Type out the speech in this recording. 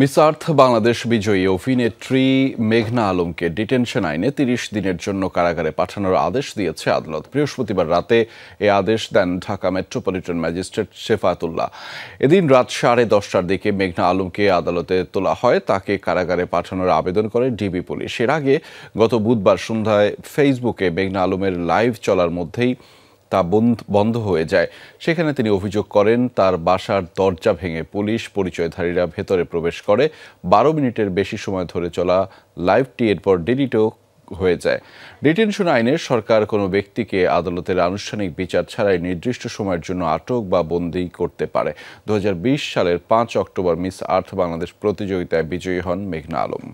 Miss আর্থ বাংলাদেশ বিজয়ী অভিনেত্রী মেঘনা আলমকে ডিটেনশন আইনে ৩০ দিনের জন্য কারাগারে পাঠানোর আদেশ দিয়েছে আদালত। বৃহস্পতিবার রাতে এ আদেশ দেন ঢাকা মেট্রোপলিটন ম্যাজিস্ট্রেট শেফাতুল্লাহ। এদিন রাত 10:30টার দিকে মেঘনা আলমকে আদালতে তোলা হয়। তাকে কারাগারে পাঠানোর আবেদন করে ডিবি পুলিশ। এর আগে গত বুধবার সন্ধ্যায় ফেসবুকে মেঘনা আলমের লাইভ চলার মধ্যেই তা বন্ধ হয়ে যায়। সেখানে তিনি অভিযোগ করেন, তার বাসার দরজা ভেঙে পুলিশ পরিচয়ধারীরা ভেতরে প্রবেশ করে। 12 মিনিটের বেশি সময় ধরে চলা লাইভটি এরপর ডিলিটও হয়ে যায়। ডিটেনশন আইনে সরকার কোনো ব্যক্তিকে আদালতের আনুষ্ঠানিক বিচার ছাড়াই নির্দিষ্ট সময়ের জন্য আটক বা বন্দী করতে পারে। 2020 সালের 5 অক্টোবর মিস আর্থ বাংলাদেশ প্রতিযোগিতায় বিজয়ী হন মেঘনা আলম।